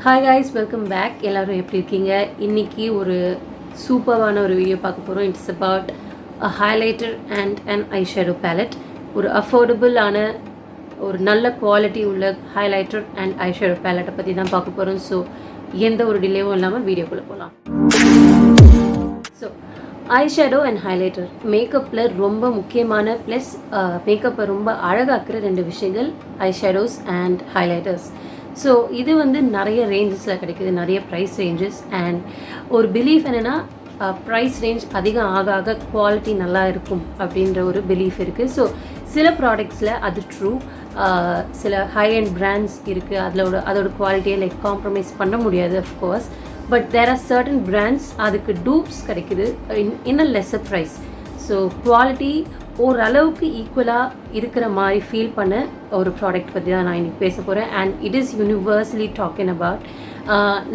Hi guys, welcome back. எல்லாரும் எப்படி இருக்கீங்க? இன்னைக்கு ஒரு சூப்பரான ஒரு வீடியோ பார்க்க போறோம். It's about a highlighter and an eyeshadow palette. ஒரு அஃபோர்டபுள் ஆன ஒரு நல்ல குவாலிட்டி உள்ள highlighter and eyeshadow palette பத்தி தான் பார்க்க போறோம். ஸோ எந்த ஒரு டிலேவும் இல்லாமல் வீடியோக்குள்ள போகலாம். ஸோ ஐஷேடோ அண்ட் ஹைலைட்டர் மேக்கப்பில் ரொம்ப முக்கியமான ப்ளஸ் மேக்கப்பை ரொம்ப அழகாக்குற ரெண்டு விஷயங்கள் ஐஷேடோஸ் அண்ட் ஹைலைட்டர்ஸ். ஸோ இது வந்து நிறைய ரேஞ்சஸில் கிடைக்குது, நிறைய ப்ரைஸ் ரேஞ்சஸ். அண்ட் ஒரு பிலீஃப் என்னென்னா ப்ரைஸ் ரேஞ்ச் அதிகம் ஆக ஆக குவாலிட்டி நல்லா இருக்கும் அப்படின்ற ஒரு பிலீஃப் இருக்குது. ஸோ சில ப்ராடக்ட்ஸில் அது ட்ரூ, சில ஹை அண்ட் பிராண்ட்ஸ் இருக்குது, அதோட குவாலிட்டியை லைக் காம்ப்ரமைஸ் பண்ண முடியாது of course. But there are certain brands அதுக்கு டூப்ஸ் கிடைக்குது in a lesser price. So quality ஓரளவுக்கு ஈக்குவலாக இருக்கிற மாதிரி ஃபீல் பண்ண ஒரு ப்ராடக்ட் பற்றி தான் நான் இன்றைக்கி பேச போகிறேன். And it is universally talking about.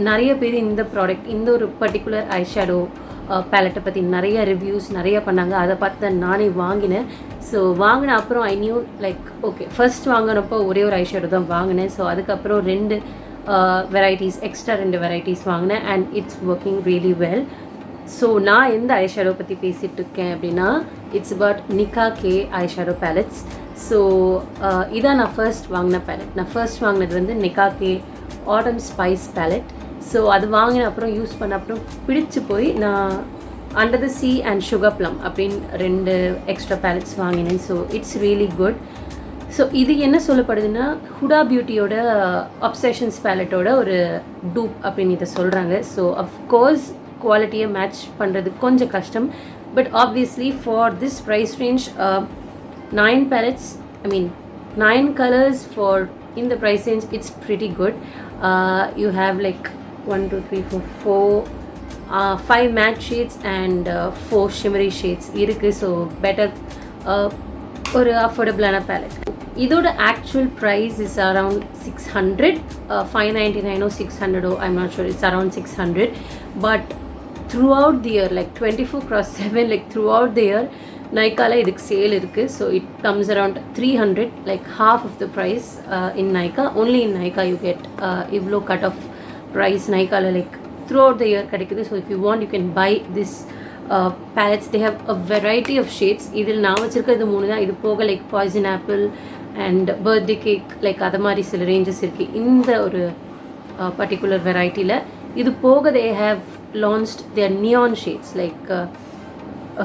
நிறைய பேர் இந்த ப்ராடக்ட், இந்த ஒரு பர்டிகுலர் ஐஷேடோ பேலட்டை பற்றி நிறைய ரிவ்யூஸ் நிறைய பண்ணாங்க. அதை பார்த்து தான் நானே வாங்கினேன். ஸோ வாங்கின அப்புறம் I new like okay, first வாங்கினப்போ ஒரே ஒரு ஐஷேடோ தான் வாங்கினேன். ஸோ அதுக்கப்புறம் ரெண்டு எக்ஸ்ட்ரா ரெண்டு வெரைட்டிஸ் வாங்கினேன் and it's working really well. So நான் எந்த ஐஷேடோ பற்றி பேசிகிட்டு இருக்கேன் அப்படின்னா, it's about Nykaa eyeshadow palettes. So இதான் நான் ஃபர்ஸ்ட் வாங்கின பேலட். நான் ஃபர்ஸ்ட் வாங்கினது வந்து Nykaa autumn spice palette. So அது வாங்கின அப்புறம் யூஸ் பண்ண அப்புறம் பிடிச்சி போய் நான் under the sea and sugar plum அப்படின்னு ரெண்டு எக்ஸ்ட்ரா பேலட்ஸ் வாங்கினேன். So it's really good. So இது என்ன சொல்லப்படுதுன்னா, ஹுடா பியூட்டியோட அப்சஷன்ஸ் பேலட்டோட ஒரு டூப் அப்படின்னு இதை சொல்கிறாங்க. ஸோ அஃப்கோர்ஸ் குவாலிட்டியை மேட்ச் பண்ணுறது கொஞ்சம் கஷ்டம். But obviously for this price range 9 palettes, I mean 9 colours for இந்த price range, it's pretty good. You have like 1 2 3 4 4 5 matte shades and 4 shimmery shades இருக்குது. ஸோ பெட்டர், ஒரு அஃபோர்டபுளான பேலட். இதோட actual price is around 600, 599 600, I'm not sure, it's around 600. But throughout the year like 24/7 like throughout the year நைக்காவில் இதுக்கு sale இருக்குது. So it comes around 300, like half of the price in Nykaa. Only in Nykaa you get இவ்வளோ cut off price நைக்காவில் like throughout the year கிடைக்குது. So if you want you can buy this palettes. They have a variety of shades. இதில் நான் வச்சுருக்கிறது 3 தான். இது போக like poison apple and birthday cake like அது மாதிரி சில ரேஞ்சஸ் இருக்குது இந்த ஒரு பர்டிகுலர் வெரைட்டியில். இது போக they have launched their neon shades like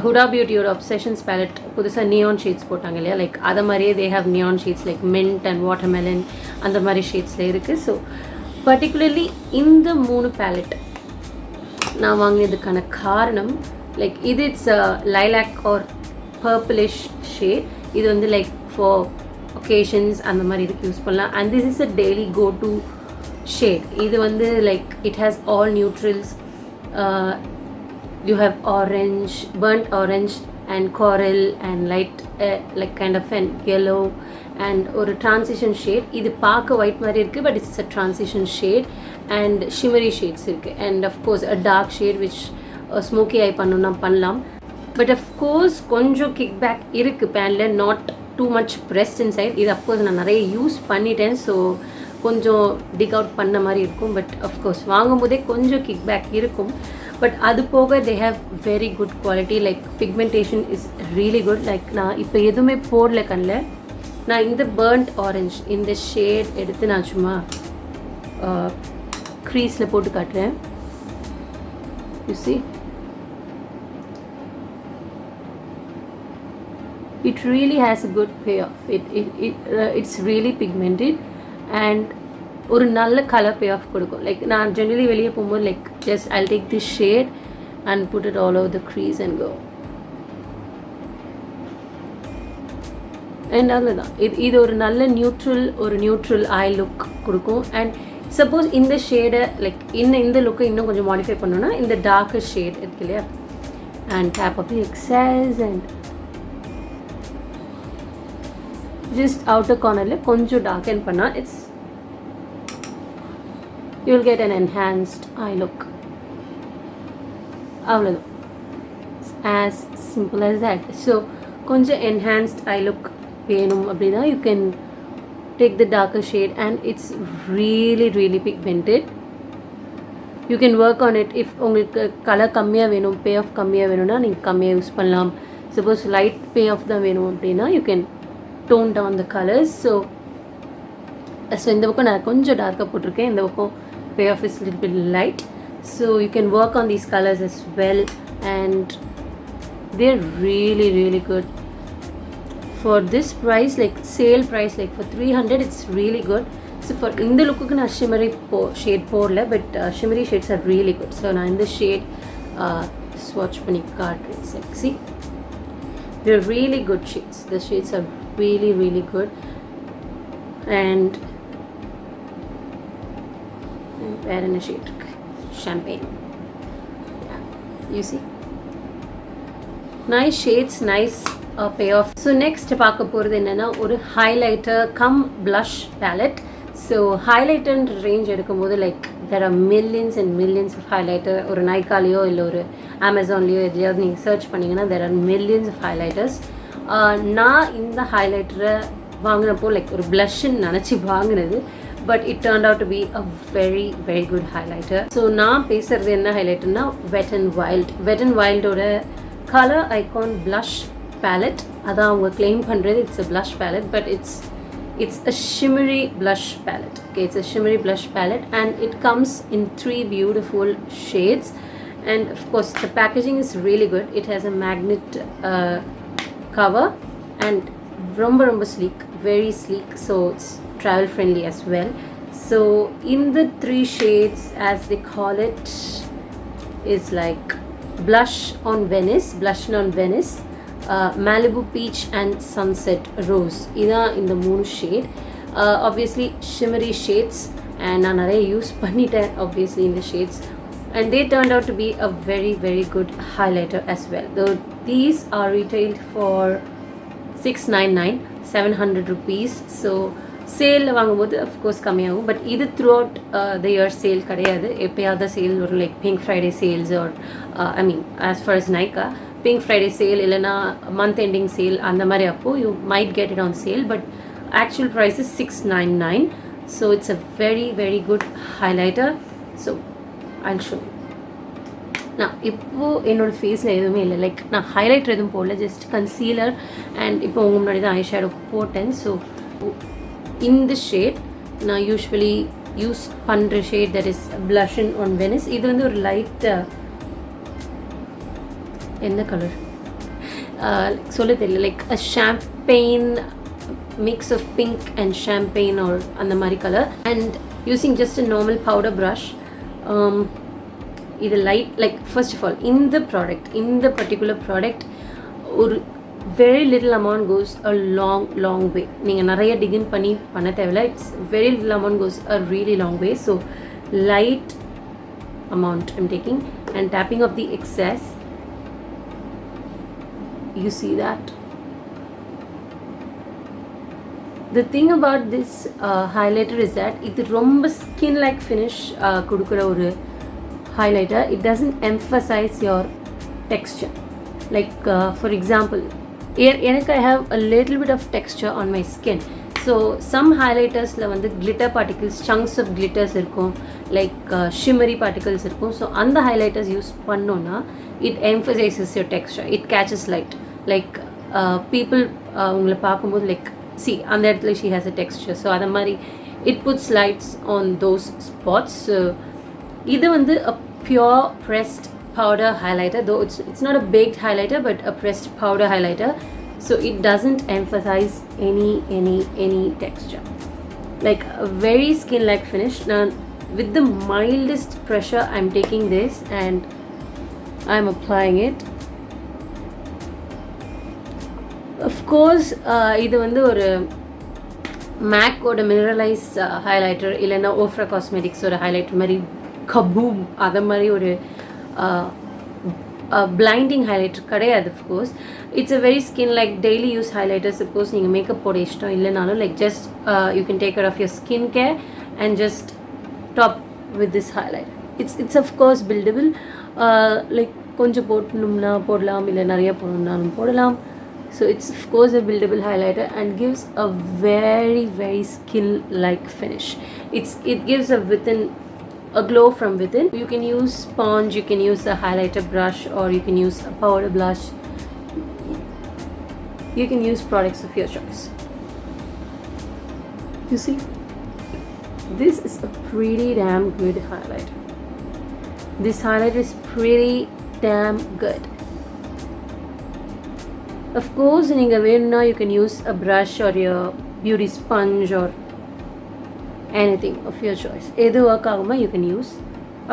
Huda பியூட்டியோட அப்சஷன்ஸ் பேலட் புதுசாக நியான் ஷேட்ஸ் போட்டாங்க இல்லையா, லைக் அதை மாதிரியே they have neon shades like mint and watermelon அந்த மாதிரி ஷேட்ஸில் இருக்குது. ஸோ பர்டிகுலர்லி இந்த 3 பேலட் நான் வாங்கினதுக்கான காரணம், லைக் இது it's lilac or purplish shade. இது வந்து லைக் ஃபார் ஒகேஷன்ஸ் அந்த மாதிரி இதுக்கு யூஸ் பண்ணலாம். And this is a daily go to shade. இது வந்து like it has all neutrals. You have orange, burnt orange and coral and light like kind of and yellow and ஒரு transition shade. இது பார்க்க white மாதிரி இருக்குது, but it's a transition shade. And shimmery shades இருக்குது. And of course a dark shade which smoky eye பண்ணணும்னா பண்ணலாம். But of course கொஞ்சம் kick back இருக்குது பேனில், not too much pressed inside. இது அஃப்கோர்ஸ் நான் நிறைய யூஸ் பண்ணிட்டேன். ஸோ கொஞ்சம் டிக் அவுட் பண்ண மாதிரி இருக்கும். பட் அஃப்கோர்ஸ் வாங்கும் போதே கொஞ்சம் கிக் பேக் இருக்கும். பட் அது போக they have very good quality. Like pigmentation is really good. Like நான் இப்போ எதுவுமே போடல கண்ணில். நான் இந்த பர்ன்ட் ஆரஞ்ச் இந்த ஷேட் எடுத்து நான் சும்மா க்ரீஸில் போட்டு காட்டுறேன். You see, it really has a good payoff. It's really pigmented and ஒரு நல்ல கலர் பே ஆஃப் கொடுக்கும். லைக் நான் ஜென்ரலி வெளியே போகும்போது like just I'll take this shade and put it all over the crease and go. And அவ்வளோதான். இது ஒரு நல்ல நியூட்ரல் ஐ லுக் கொடுக்கும். அண்ட் சப்போஸ் இந்த ஷேடை லைக் இந்த லுக்கை இன்னும் கொஞ்சம் மாடிஃபை பண்ணோன்னா இந்த டார்க்கர் ஷேட் இருக்கு இல்லையா, and tap off the excess and just outer கார்னரில் கொஞ்சம் டார்க்கன் பண்ணால் it's you will get an enhanced eye look. அவ்வளோதான், as simple as that. So கொஞ்சம் என்ஹான்ஸ்ட் ஐ லுக் வேணும் அப்படின்னா you can take the darker shade and it's really pigmented. You can work on it. If உங்களுக்கு colour கம்மியாக வேணும், bay of கம்மியாக வேணும்னா நீங்கள் கம்மியாக யூஸ் பண்ணலாம். சப்போஸ் லைட் பே ஆஃப் தான் வேணும் அப்படின்னா you can tone down the colours. So இந்த பக்கம் நான் கொஞ்சம் டார்க்காக போட்டிருக்கேன், இந்த பக்கம் pay off is a little bit light. So you can work on these colors as well, and they're really really good for this price, like sale price, like for 300 it's really good. So for in the look na shimmery shade porla, but shimmery shades are really good. So now in the shade swatch pani kaatren, see they're really good shades. The shades are really really good. And where in a shade champagne, yeah, you see nice shades, nice payoff. So next பார்க்க போகிறது என்னன்னா ஒரு highlighter come blush palette. So highlighter range எடுக்கும்போது like there are millions and millions of highlighter. ஒரு நைக்காலையோ இல்லை ஒரு அமேசான்லேயோ எதுலையாவது நீங்கள் search பண்ணிங்கன்னா there are millions of highlighters. நான் இந்த ஹைலைட்டரை வாங்கினப்போ லைக் ஒரு blushன்னு நினச்சி வாங்கினது, but it turned out to be a very very good highlighter. So நான் பேசுகிறது என்ன ஹைலைட்டர்னா wet n wild. wet n wild ஓட color icon blush palette, அதான் அவங்க claim பண்ணுறது it's a blush palette, but it's a shimmery blush palette. Okay, it's a shimmery blush palette and it comes in 3 beautiful shades. And of course the packaging is really good. It has a magnet cover and ரொம்ப sleek, very sleek, so it's travel friendly as well. So in the 3 shades, as they call it, is like blush on Venice, Malibu peach and sunset rose. Ida in the moon shade. Obviously shimmery shades, and நான் நிறைய use பண்ணிட்டேன் obviously in the shades, and they turned out to be a very very good highlighter as well. Though these are retailed for 699, 700 rupees. So சேலில் வாங்கும்போது of course கம்மியாகும், but இது throughout the year sale கிடையாது. எப்போயாவது sale ஒரு like pink Friday sales or I mean as far as Nykaa pink Friday sale இல்லைனா month ending sale அந்த மாதிரி அப்போது you might get it on sale, but actual price is 699. So it's a very very good highlighter. So I'll show. நான் இப்போது என்னோடய ஃபேஸில் எதுவுமே இல்லை, லைக் நான் ஹைலைட்டர் எதுவும் போடல, ஜஸ்ட் கன்சீலர் அண்ட் இப்போ உங்கள் முன்னாடி தான் ஐ ஷேடோ போட்டேன். ஸோ in the shade நான் யூஸ்வலி யூஸ் பண்ணுற shade that is blush on Venice. இது வந்து ஒரு லைட் என்ன கலர் சொல்ல தெரியல, like a champagne mix of pink and champagne or அந்த மாதிரி colour. And using just a normal powder brush, இது light like first of all இந்த பர்டிகுலர் ப்ராடக்ட் ஒரு very little amount goes a long way. நீங்கள் நிறைய டிகின் பண்ண தேவையில்ல. It's very little amount goes a really long way. So light amount I'm taking and tapping off the excess. You see that? The thing about this highlighter is that இது ரொம்ப skin like finish கொடுக்குற ஒரு highlighter. It doesn't emphasize your texture. Like for example, எனக்கு I have a little bit of texture on my skin. So some highlightersல வந்து glitter particles, chunks of glitters இருக்கும், like shimmery particles இருக்கும். So அந்த highlighters use பண்ணோன்னா it emphasizes your texture, it catches light, like people உங்களை பார்க்கும்போது like see அந்த இடத்துல she has a texture. So அதை மாதிரி it puts lights on those spots. So இது வந்து a pure pressed powder highlighter, though it's not a baked highlighter but a pressed powder highlighter, so it doesn't emphasize any texture, like a very skin like finish. Now with the mildest pressure I'm taking this and I'm applying it. Of course இது வந்து ஒரு MAC ஓட மினரலைஸ் highlighter இல்லைன்னா ஓஃப்ரா காஸ்மெட்டிக்ஸோட highlighter மாதிரி கபூம் அதை மாதிரி ஒரு blinding highlighter கிடையாது. of course it's a very skin like daily use highlighter. suppose நீங்கள் மேக்கப் போட இஷ்டம் இல்லைனாலும் like just you can take care of your skin care and just top with this highlighter. it's of course buildable, like கொஞ்சம் போடணும்னா போடலாம், இல்லை நிறைய போடணும்னாலும் போடலாம். so it's of course a buildable highlighter and gives a very very skin like finish. It gives a within a glow from within. You can use sponge, you can use a highlighter brush, or you can use a powder blush. You can use products of your choice. You see, this is a pretty damn good highlighter. This highlighter is pretty damn good. Of course, நீங்க வேணும்னா you can use a brush or your beauty sponge or anything of your choice. எது work ஆகுமோ you can use.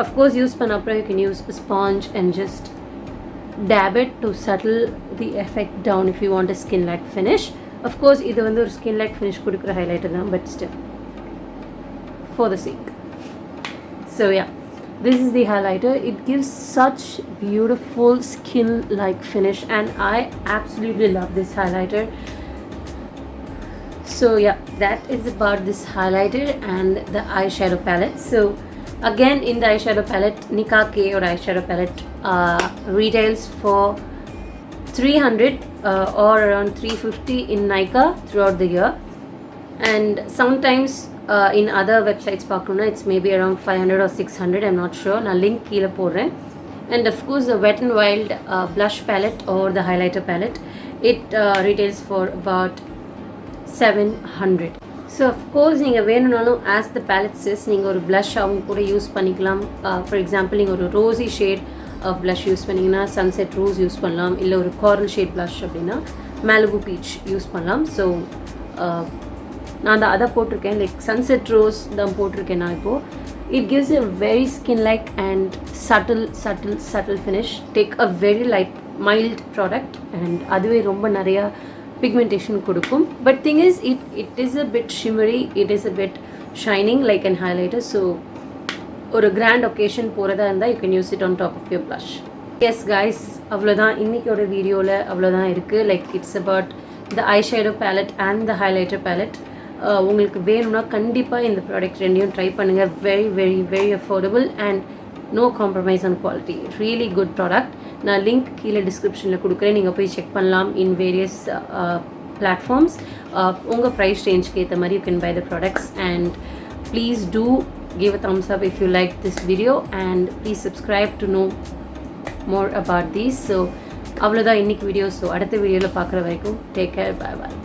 Of course, use பண்ண அப்புறம் you can use a sponge and just dab it to settle the effect down if you want a skin like finish. Of course, இது வந்து ஒரு skin like finish கொடுக்குற highlighter தான், but still for the sake. So yeah, this is the highlighter. It gives such beautiful skin like finish and I absolutely love this highlighter. So yeah, that is about this highlighter and the eyeshadow palette. So again, in the eyeshadow palette, nickak or eyeshadow palette retails for 300 or around 350 in Nykaa throughout the year, and sometimes in other websites பார்க்கணும்னா it's maybe around 500 or 600. I'm not sure. நான் link கீழே போடுறேன். And of course, the wetnwild blush palette or the highlighter palette, it retails for about 700. So of course, நீங்கள் வேணும்னாலும் as the palette says, நீங்கள் ஒரு blush அவங்க கூட use பண்ணிக்கலாம். For example, நீங்கள் ஒரு rosy shade of blush use பண்ணிங்கன்னா sunset rose யூஸ் பண்ணலாம், இல்லை ஒரு coral shade blush அப்படின்னா Malibu peach யூஸ் பண்ணலாம். ஸோ நான் அதை போட்டிருக்கேன், லைக் சன்செட் ரோஸ் தான் போட்டிருக்கேன் நான் இப்போது. It gives a very skin like and subtle finish. Take a very light mild product and அதுவே ரொம்ப நிறையா பிக்மெண்டேஷன் கொடுக்கும். But thing is it is a bit shimmery, it is a bit shining like and highlighter. So ஒரு grand occasion போகிறதா இருந்தால் you can use it on top of your blush. Yes guys, அவ்வளோதான் இன்றைக்கோட வீடியோவில் அவ்வளோதான் இருக்குது. Like it's about the eyeshadow palette and the highlighter palette. உங்களுக்கு வேணும்னா கண்டிப்பாக இந்த ப்ராடக்ட் ரெண்டையும் ட்ரை பண்ணுங்கள். Very very very affordable and no compromise on quality. Really good product. நான் லிங்க் கீழே டிஸ்கிரிப்ஷனில் கொடுக்குறேன், நீங்கள் போய் செக் பண்ணலாம் இன் வேரியஸ் பிளாட்ஃபார்ம்ஸ். உங்கள் ப்ரைஸ் ரேஞ்சுக்கு ஏற்ற மாதிரி you can buy the products. And please do give a thumbs up if you like this video and please subscribe to know more about these. So அவ்வளோதான் இன்னைக்கு video. So அடுத்த வீடியோவில் பார்க்குற வரைக்கும் டேக் கேர், பாய் பாய்.